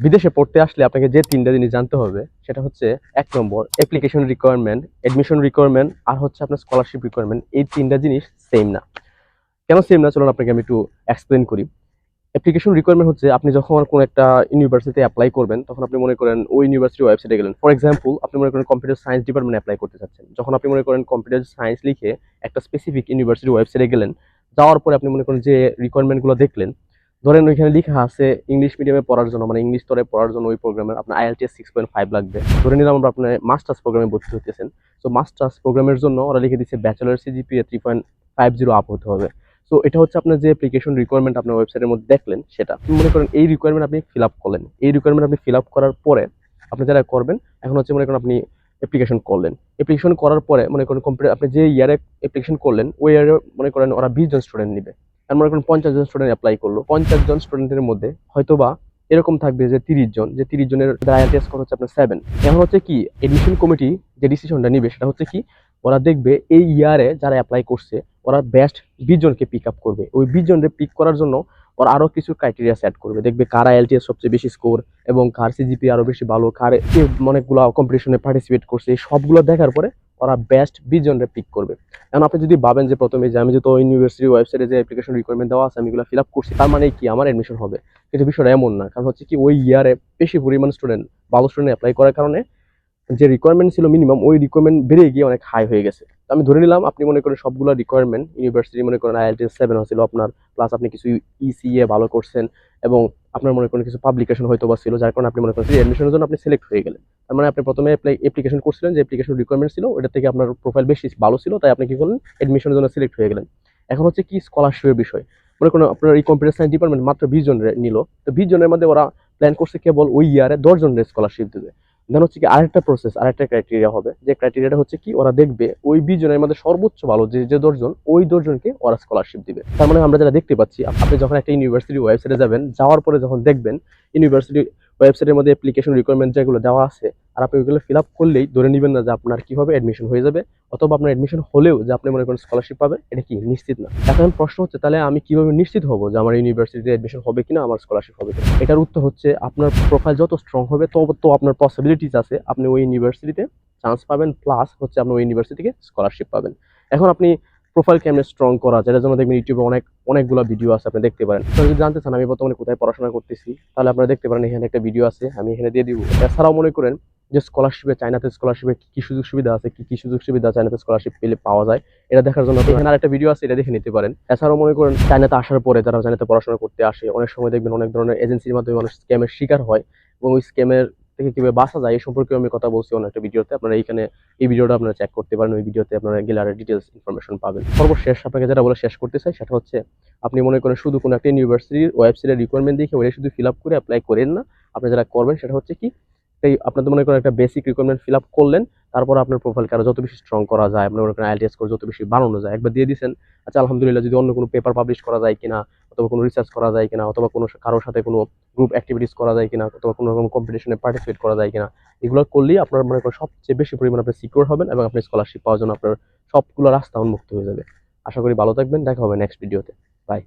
বিদেশে পড়তে আসলে আপনাকে যে ৩টা জিনিস জানতে হবে সেটা হচ্ছে ১ নম্বর অ্যাপ্লিকেশন রিকোয়ারমেন্ট, অ্যাডমিশন রিকোয়ারমেন্ট আর হচ্ছে আপনার স্কলারশিপ রিকোয়ারমেন্ট। এই ৩টা জিনিস সেম না। কেন সেম না চলুন আপনাকে আমি একটু এক্সপ্লেইন করি। অ্যাপ্লিকেশন রিকোয়ারমেন্ট হচ্ছে আপনি যখন কোনো একটা ইউনিভার্সিটিতে এপ্লাই করবেন তখন আপনি মনে করেন ওই ইউনিভার্সিটির ওয়েবসাইটে গেলেন। ফর এক্সাম্পল আপনি মনে করেন কম্পিউটার সায়েন্স ডিপার্টমেন্টে এপ্লাই করতে চাচ্ছেন। যখন আপনি মনে করেন কম্পিউটার সায়েন্স লিখে একটা স্পেসিফিক ইউনিভার্সিটির ওয়েবসাইটে গেলেন, যাওয়ার পরে আপনি মনে করেন যে রিকোয়ারমেন্টগুলো দেখলেন, ধরেন ওইখানে লেখা আছে ইংলিশ মিডিয়ামে পড়ার জন্য মানে ইংলিশ স্তরে পড়ার জন্য ওই প্রোগ্রামের আপনার IELTS 6.5 লাগবে। ধরে নিলাম আমরা আপনার মাস্টার্স প্রোগ্রামে ভর্তি হতেছেন। তো মাস্টার্স প্রোগ্রামের জন্য ওরা লিখে দিচ্ছে ব্যাচেলর সিজিপিএ 3.50 আপ হতে হবে। সো এটা হচ্ছে আপনার যে অ্যাপ্লিকেশন রিকোয়ারমেন্ট আপনার ওয়েবসাইটের মধ্যে দেখলেন সেটা। আপনি মনে করেন এই রিকোয়ারমেন্ট আপনি ফিল আপ করলেন। এই রিকোয়ারমেন্ট আপনি ফিল আপ করার পরে আপনি যারা করবেন এখন হচ্ছে মনে করেন আপনি অ্যাপ্লিকেশন করলেন। অ্যাপ্লিকেশন করার পরে মনে করেন কম্পিউটার আপনি যে ইয়ারে অ্যাপ্লিকেশন করলেন ওই ইয়ারে মনে করেন ওরা 20 জন স্টুডেন্ট নিবে। আর মনে করেন 50 জন স্টুডেন্ট অ্যাপ্লাই করলো। 50 জন স্টুডেন্টের মধ্যে হয়তোবা এরকম থাকবে যে 30 জন, যে 30 জনের IELTS স্কোর হচ্ছে আপনার 7। এখন হচ্ছে কি এডমিশন কমিটি যে ডিসিশনটা নিবে সেটা হচ্ছে কি ওরা দেখবে এই ইয়ারে যারা অ্যাপ্লাই করছে ওরা বেস্ট 20 জনকে পিক আপ করবে। ওই 20 জনকে পিক করার জন্য ওরা আরো কিছু ক্রাইটেরিয়া সেট করবে। দেখবে কার IELTS সবচেয়ে বেশি স্কোর এবং কার সিজিপি আরো বেশি ভালো, কার অনেকগুলো কম্পিটিশনে পার্টিসিপেট করছে, এই সবগুলো দেখার পরে ওরা বেস্ট 20 জনকে পিক করবে। এখন আপনি যদি ভাবেন যে প্রথমে যে আমি যেহেতু ইউনিভার্সিটি ওয়েবসাইটে যে অ্যাপ্লিকেশন রিকোয়ারমেন্ট দেওয়া আছে আমি এগুলো ফিল আপ করছি তার মানে কি আমার অ্যাডমিশন হবে, কিন্তু বিষয়টা এমন না। কারণ হচ্ছে কি ওই ইয়ারে বেশি পরিমাণ স্টুডেন্ট ভালো স্টুডেন্ট অ্যাপ্লাই করার কারণে যে রিকোয়ারমেন্ট ছিল মিনিমাম ওই রিকোয়ারমেন্ট বেড়ে গিয়ে অনেক হাই হয়ে গেছে। তো আমি ধরে নিলাম আপনি মনে করেন সবগুলো রিকোয়ারমেন্ট ইউনিভার্সিটি মনে করেন IELTS 7 হয়েছিল আপনার, প্লাস আপনি কিছু ECA ভালো করছেন এবং আপনার মনে করেন কিছু পাবলিকেশন হয়তো বা ছিল যার কারণে আপনি মনে করেন অ্যাডমিশনের জন্য আপনি সিলেক্ট হয়ে গেলেন। তার মানে আপনি প্রথমে অ্যাপ্লিকেশন করছিলেন, যে অ্যাপ্লিকেশন রিকোয়ারমেন্ট ছিল ওটা থেকে আপনার প্রোফাইল বেশি ভালো ছিল তাই আপনি কি করলেন অ্যাডমিশনের জন্য সিলেক্ট হয়ে গেলেন। এখন হচ্ছে কি স্কলারশিপের বিষয়। মনে করেন আপনার এই কম্পিউটার সায়েন্স ডিপার্টমেন্ট মাত্র 20 জন নিল। তো 20 জনের মধ্যে ওরা প্ল্যান করছে কেবল ওই ইয়ারে 10 জনের স্কলারশিপ দেবে। দেন হচ্ছে কি আরেকটা প্রসেস, আরেকটা ক্রাইটেরিয়া হবে, যে ক্রাইটেরিয়াটা হচ্ছে কি ওরা দেখবে ওই 20 জনের মধ্যে সর্বোচ্চ ভালো যে 10 জন ওই 10 জনকে ওরা স্কলারশিপ দিবে। তার মানে আমরা যেটা দেখতে পাচ্ছি আপনি যখন একটা ইউনিভার্সিটি ওয়েবসাইটে যাবেন, যাওয়ার পরে যখন দেখবেন ইউনিভার্সিটি ওয়েবসাইটের মধ্যে অ্যাপ্লিকেশন রিকোয়ারমেন্ট যেগুলো দেওয়া আছে আর আপনি ওইগুলো ফিল আপ করলেই ধরে নেবেন না যে আপনার কিভাবে অ্যাডমিশন হয়ে যাবে, অথবা আপনার অ্যাডমিশন হলেও যে আপনি মনে করেন স্কলারশিপ পাবেন এটা কি নিশ্চিত না। এখন প্রশ্ন হচ্ছে তাহলে আমি কিভাবে নিশ্চিত হব যে আমার ইউনিভার্সিটিতে অ্যাডমিশন হবে কিনা, আমার স্কলারশিপ হবে কিনা? এটার উত্তর হচ্ছে আপনার প্রোফাইল যত স্ট্রং হবে তত আপনার পসিবিলিটিস আছে আপনি ওই ইউনিভার্সিটিতে চান্স পাবেন, প্লাস হচ্ছে আপনি ওই ইউনিভার্সিটি থেকে স্কলারশিপ পাবেন। এখন আপনি প্রোফাইল কেমনে স্ট্রং করা যায় এটার জন্য দেখবেন ইউটিউবে অনেকগুলো ভিডিও আছে, আপনি দেখতে পারেন। আপনারা যদি জানতে চান আমি বর্তমানে কোথায় পড়াশোনা করতেছি তাহলে আপনারা দেখতে পারেন, এখানে একটা ভিডিও আছে আমি এখানে দিয়ে দিব। এছাড়াও মনে করেন যে স্কলারশিপে চায়নাতে স্কলারশিপে কি কি সুযোগ সুবিধা আছে, কি কি সুযোগ সুবিধা চায়নাতে স্কলারশিপ পেলে পাওয়া যায় এটা দেখার জন্য এখানে আরেকটা ভিডিও আছে, এটা দেখে নিতে পারেন। এছাড়াও মনে করেন চায়নাতে আসার পরে যারা চায়নাতে পড়াশোনা করতে আসে অনেক সময় দেখবেন অনেক ধরনের এজেন্সির মাধ্যমে মানুষ স্ক্যামের শিকার হয় এবং ওই স্ক্যামের থেকে কিভাবে বাঁচা যায় এই সম্পর্কে আমি কথা বলছি অন্য একটা ভিডিওতে। আপনারা এইখানে এই ভিডিওটা আপনারা চেক করতে পারেন, ওই ভিডিওতে আপনারা গেলে আরো ডিটেলস ইনফরমেশন পাবেন। সর্বশেষ আপনাকে যেটা বলে শেষ করতে চাই সেটা হচ্ছে আপনি মনে করেন শুধু কোনো একটা ইউনিভার্সিটির ওয়েবসাইটের রিকোয়ারমেন্ট দেখে ওটা শুধু ফিল আপ করে অ্যাপ্লাই করেন না। আপনি যেটা করবেন সেটা হচ্ছে কি এই আপনার তো মনে করেন একটা বেসিক রিকোয়ারমেন্ট ফিল আপ করলেন, তারপর আপনার প্রোফাইলকে আরো যত বেশি স্ট্রং করা যায়, আপনার মনে করেন IELTS স্কোর যত বেশি বাড়ানো যায় একবার দিয়ে দিচ্ছেন, আচ্ছা আলহামদুলিল্লাহ যদি অন্য কোনো পেপার পাবলিশ করা যায় কিনা, অথবা কোনো রিসার্চ করা যায় কিনা, অথবা কোনো কারোর সাথে কোনো গ্রুপ অ্যাক্টিভিটিস করা যায় কিনা, অথবা কোনো রকম কম্পিটিশনে পার্টিসিপেট করা যায় কিনা, এগুলো করলেই আপনার মনে করেন সবচেয়ে বেশি পরিমাণে আপনি সিকিউর হবেন এবং আপনি স্কলারশিপ পাওয়ার জন্য আপনার সবগুলো রাস্তা উন্মুক্ত হয়ে যাবে। আশা করি ভালো থাকবেন, দেখা হবে নেক্সট ভিডিওতে। বাই।